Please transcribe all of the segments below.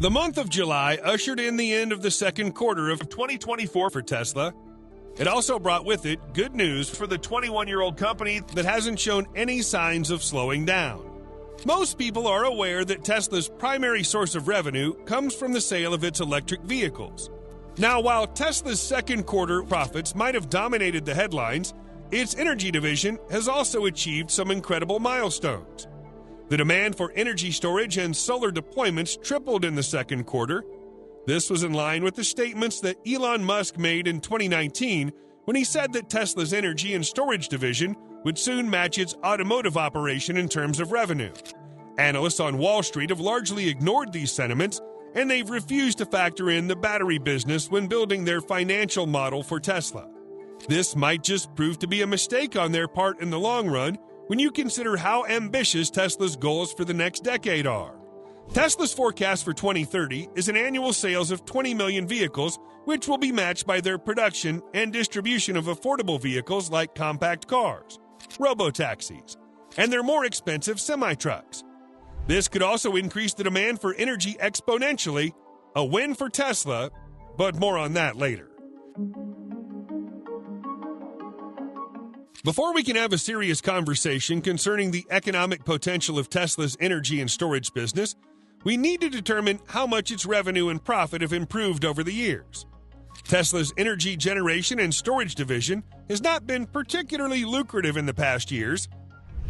The month of July ushered in the end of the second quarter of 2024 for Tesla. It also brought with it good news for the 21-year-old company that hasn't shown any signs of slowing down. Most people are aware that Tesla's primary source of revenue comes from the sale of its electric vehicles. Now, while Tesla's second quarter profits might have dominated the headlines, its energy division has also achieved some incredible milestones. The demand for energy storage and solar deployments tripled in the second quarter. This was in line with the statements that Elon Musk made in 2019 when he said that Tesla's energy and storage division would soon match its automotive operation in terms of revenue. Analysts on Wall Street have largely ignored these sentiments, and they've refused to factor in the battery business when building their financial model for Tesla. This might just prove to be a mistake on their part in the long run when you consider how ambitious Tesla's goals for the next decade are. Tesla's forecast for 2030 is an annual sales of 20 million vehicles, which will be matched by their production and distribution of affordable vehicles like compact cars, robo-taxis, and their more expensive semi-trucks. This could also increase the demand for energy exponentially, a win for Tesla, but more on that later. Before we can have a serious conversation concerning the economic potential of Tesla's energy and storage business, we need to determine how much its revenue and profit have improved over the years. Tesla's energy generation and storage division has not been particularly lucrative in the past years.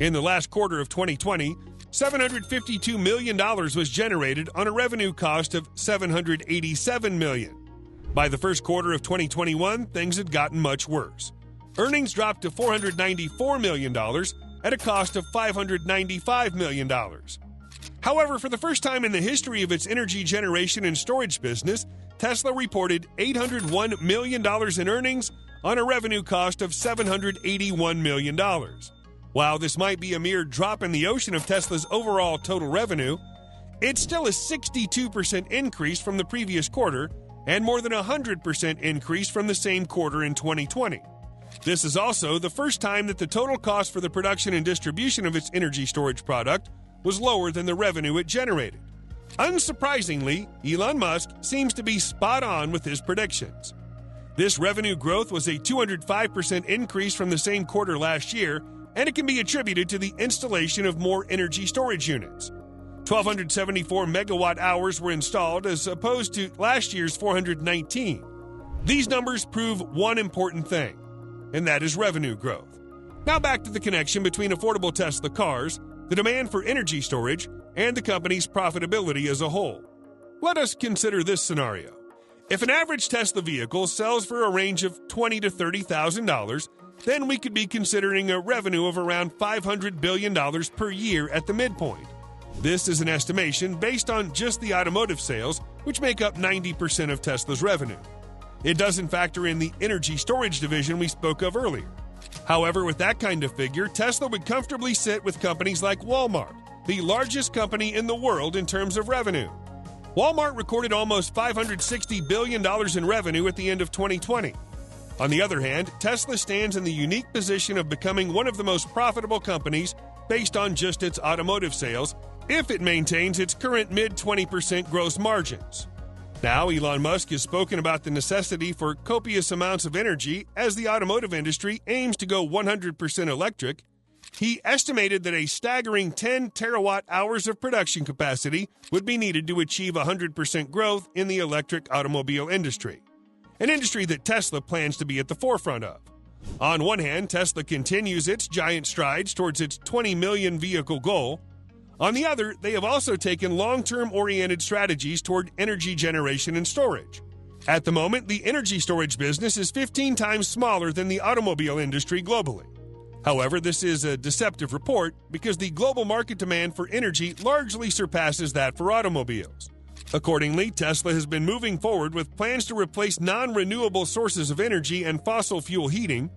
In the last quarter of 2020, $752 million was generated on a revenue cost of $787 million. By the first quarter of 2021, things had gotten much worse. Earnings dropped to $494 million at a cost of $595 million. However, for the first time in the history of its energy generation and storage business, Tesla reported $801 million in earnings on a revenue cost of $781 million. While this might be a mere drop in the ocean of Tesla's overall total revenue, it's still a 62% increase from the previous quarter and more than a 100% increase from the same quarter in 2020. This is also the first time that the total cost for the production and distribution of its energy storage product was lower than the revenue it generated. Unsurprisingly, Elon Musk seems to be spot on with his predictions. This revenue growth was a 205% increase from the same quarter last year, and it can be attributed to the installation of more energy storage units. 1,274 megawatt hours were installed as opposed to last year's 419. These numbers prove one important thing, and that is revenue growth. Now back to the connection between affordable Tesla cars, the demand for energy storage, and the company's profitability as a whole. Let us consider this scenario. If an average Tesla vehicle sells for a range of $20,000 to $30,000, then we could be considering a revenue of around $500 billion per year at the midpoint. This is an estimation based on just the automotive sales, which make up 90% of Tesla's revenue. It doesn't factor in the energy storage division we spoke of earlier. However, with that kind of figure, Tesla would comfortably sit with companies like Walmart, the largest company in the world in terms of revenue. Walmart recorded almost $560 billion in revenue at the end of 2020. On the other hand, Tesla stands in the unique position of becoming one of the most profitable companies based on just its automotive sales if it maintains its current mid-20% gross margins. Now, Elon Musk has spoken about the necessity for copious amounts of energy as the automotive industry aims to go 100% electric. He estimated that a staggering 10 terawatt hours of production capacity would be needed to achieve 100% growth in the electric automobile industry, an industry that Tesla plans to be at the forefront of. On one hand, Tesla continues its giant strides towards its 20 million vehicle goal. On the other, they have also taken long-term oriented strategies toward energy generation and storage. At the moment, the energy storage business is 15 times smaller than the automobile industry globally. However, this is a deceptive report because the global market demand for energy largely surpasses that for automobiles. Accordingly, Tesla has been moving forward with plans to replace non-renewable sources of energy and fossil fuel heating.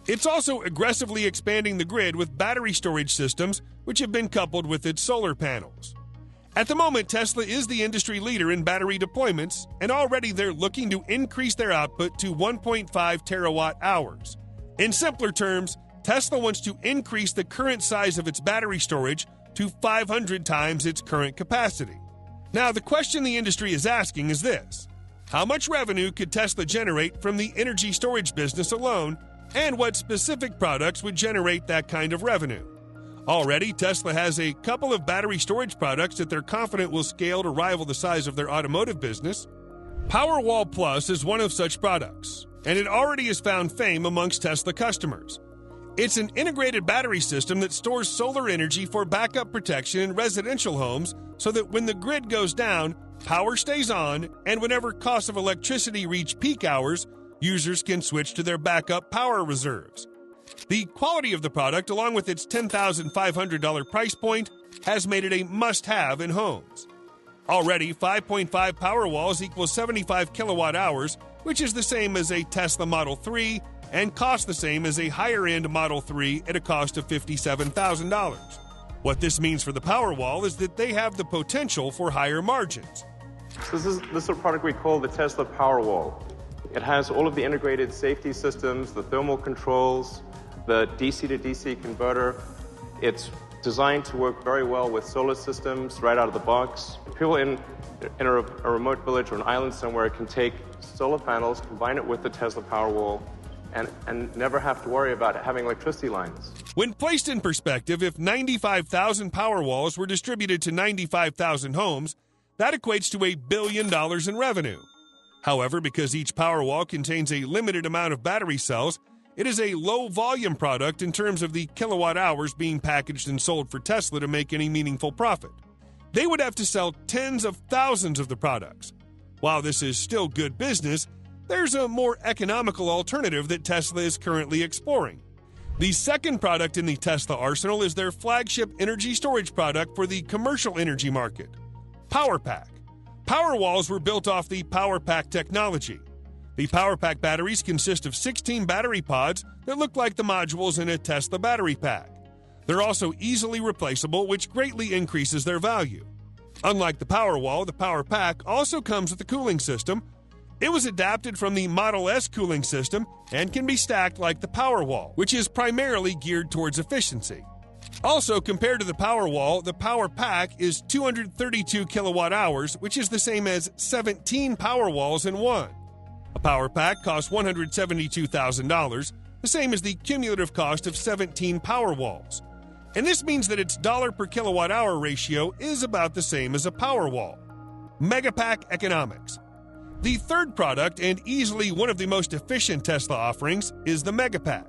It's also aggressively expanding the grid with battery storage systems, which have been coupled with its solar panels. At the moment, Tesla is the industry leader in battery deployments, and already they're looking to increase their output to 1.5 terawatt hours. In simpler terms, Tesla wants to increase the current size of its battery storage to 500 times its current capacity. Now, the question the industry is asking is this: how much revenue could Tesla generate from the energy storage business alone, and what specific products would generate that kind of revenue? Already, Tesla has a couple of battery storage products that they're confident will scale to rival the size of their automotive business. Powerwall Plus is one of such products, and it already has found fame amongst Tesla customers. It's an integrated battery system that stores solar energy for backup protection in residential homes so that when the grid goes down, power stays on, and whenever costs of electricity reach peak hours, users can switch to their backup power reserves. The quality of the product, along with its $10,500 price point, has made it a must-have in homes. Already, 5.5 Powerwalls equals 75 kilowatt hours, which is the same as a Tesla Model 3 and costs the same as a higher-end Model 3 at a cost of $57,000. What this means for the Powerwall is that they have the potential for higher margins. So this is a product we call the Tesla Powerwall. It has all of the integrated safety systems, the thermal controls, the DC to DC converter. It's designed to work very well with solar systems right out of the box. People in a remote village or an island somewhere can take solar panels, combine it with the Tesla Powerwall, and never have to worry about having electricity lines. When placed in perspective, if 95,000 Powerwalls were distributed to 95,000 homes, that equates to $1 billion in revenue. However, because each Powerwall contains a limited amount of battery cells, it is a low-volume product in terms of the kilowatt hours being packaged and sold for Tesla to make any meaningful profit. They would have to sell tens of thousands of the products. While this is still good business, there's a more economical alternative that Tesla is currently exploring. The second product in the Tesla arsenal is their flagship energy storage product for the commercial energy market, PowerPack. Powerwalls were built off the PowerPack technology. The PowerPack batteries consist of 16 battery pods that look like the modules in a Tesla battery pack. They're also easily replaceable, which greatly increases their value. Unlike the Powerwall, the PowerPack also comes with a cooling system. It was adapted from the Model S cooling system and can be stacked like the Powerwall, which is primarily geared towards efficiency. Also, compared to the Powerwall, the PowerPack is 232 kilowatt hours, which is the same as 17 Powerwalls in one. A PowerPack costs $172,000, the same as the cumulative cost of 17 Powerwalls. And this means that its dollar per kilowatt hour ratio is about the same as a Powerwall. Megapack economics. The third product, and easily one of the most efficient Tesla offerings, is the Megapack.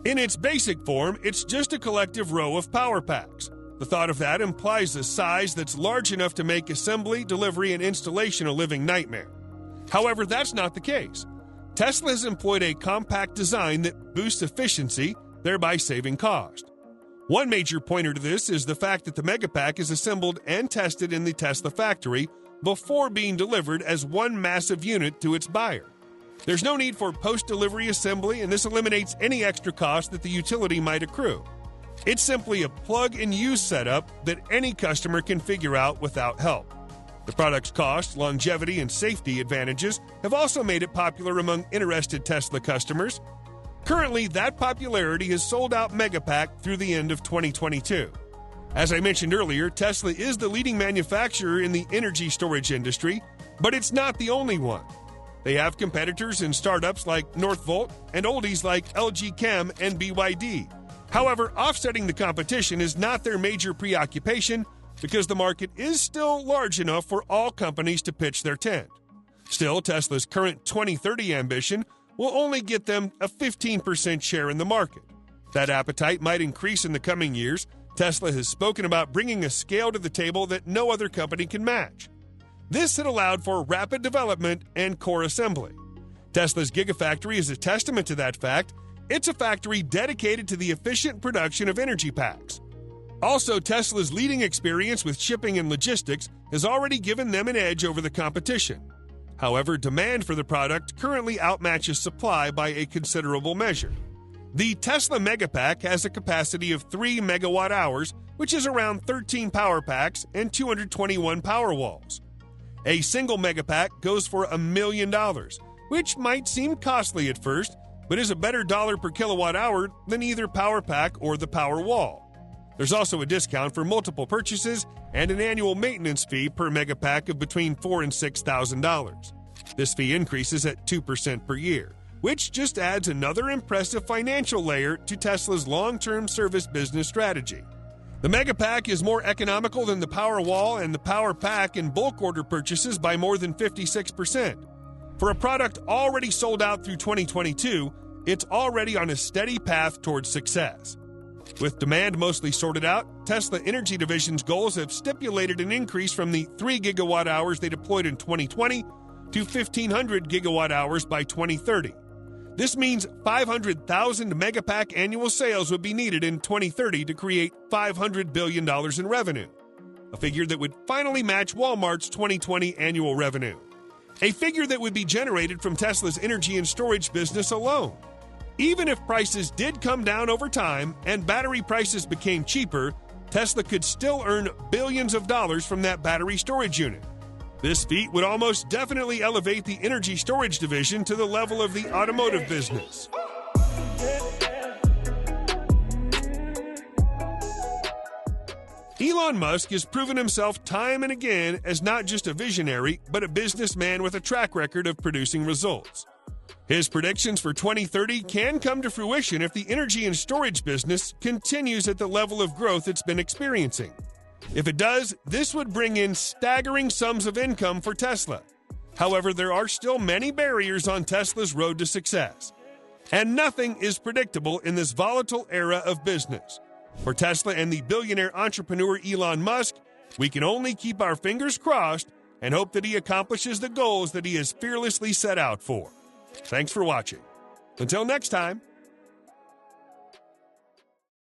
In its basic form, it's just a collective row of power packs. The thought of that implies a size that's large enough to make assembly, delivery, and installation a living nightmare. However, that's not the case. Tesla has employed a compact design that boosts efficiency, thereby saving cost. One major pointer to this is the fact that the Megapack is assembled and tested in the Tesla factory before being delivered as one massive unit to its buyer. There's no need for post-delivery assembly, and this eliminates any extra cost that the utility might accrue. It's simply a plug-and-use setup that any customer can figure out without help. The product's cost, longevity, and safety advantages have also made it popular among interested Tesla customers. Currently, that popularity has sold out Megapack through the end of 2022. As I mentioned earlier, Tesla is the leading manufacturer in the energy storage industry, but it's not the only one. They have competitors in startups like Northvolt and oldies like LG Chem and BYD. However, offsetting the competition is not their major preoccupation because the market is still large enough for all companies to pitch their tent. Still, Tesla's current 2030 ambition will only get them a 15% share in the market. That appetite might increase in the coming years. Tesla has spoken about bringing a scale to the table that no other company can match. This had allowed for rapid development and core assembly. Tesla's Gigafactory is a testament to that fact. It's a factory dedicated to the efficient production of energy packs. Also, Tesla's leading experience with shipping and logistics has already given them an edge over the competition. However, demand for the product currently outmatches supply by a considerable measure. The Tesla Megapack has a capacity of 3 megawatt hours, which is around 13 power packs and 221 Powerwalls. A single Megapack goes for $1 million, which might seem costly at first, but is a better dollar per kilowatt hour than either PowerPack or the Powerwall. There's also a discount for multiple purchases and an annual maintenance fee per megapack of between $4,000 and $6,000. This fee increases at 2% per year, which just adds another impressive financial layer to Tesla's long-term service business strategy. The Megapack is more economical than the Powerwall and the Power Pack in bulk order purchases by more than 56%. For a product already sold out through 2022, it's already on a steady path towards success. With demand mostly sorted out, Tesla Energy Division's goals have stipulated an increase from the 3 gigawatt hours they deployed in 2020 to 1,500 gigawatt hours by 2030. This means 500,000 Megapack annual sales would be needed in 2030 to create $500 billion in revenue, a figure that would finally match Walmart's 2020 annual revenue, a figure that would be generated from Tesla's energy and storage business alone. Even if prices did come down over time and battery prices became cheaper, Tesla could still earn billions of dollars from that battery storage unit. This feat would almost definitely elevate the energy storage division to the level of the automotive business. Elon Musk has proven himself time and again as not just a visionary, but a businessman with a track record of producing results. His predictions for 2030 can come to fruition if the energy and storage business continues at the level of growth it's been experiencing. If it does, this would bring in staggering sums of income for Tesla. However, there are still many barriers on Tesla's road to success. And nothing is predictable in this volatile era of business. For Tesla and the billionaire entrepreneur Elon Musk, we can only keep our fingers crossed and hope that he accomplishes the goals that he has fearlessly set out for. Thanks for watching. Until next time.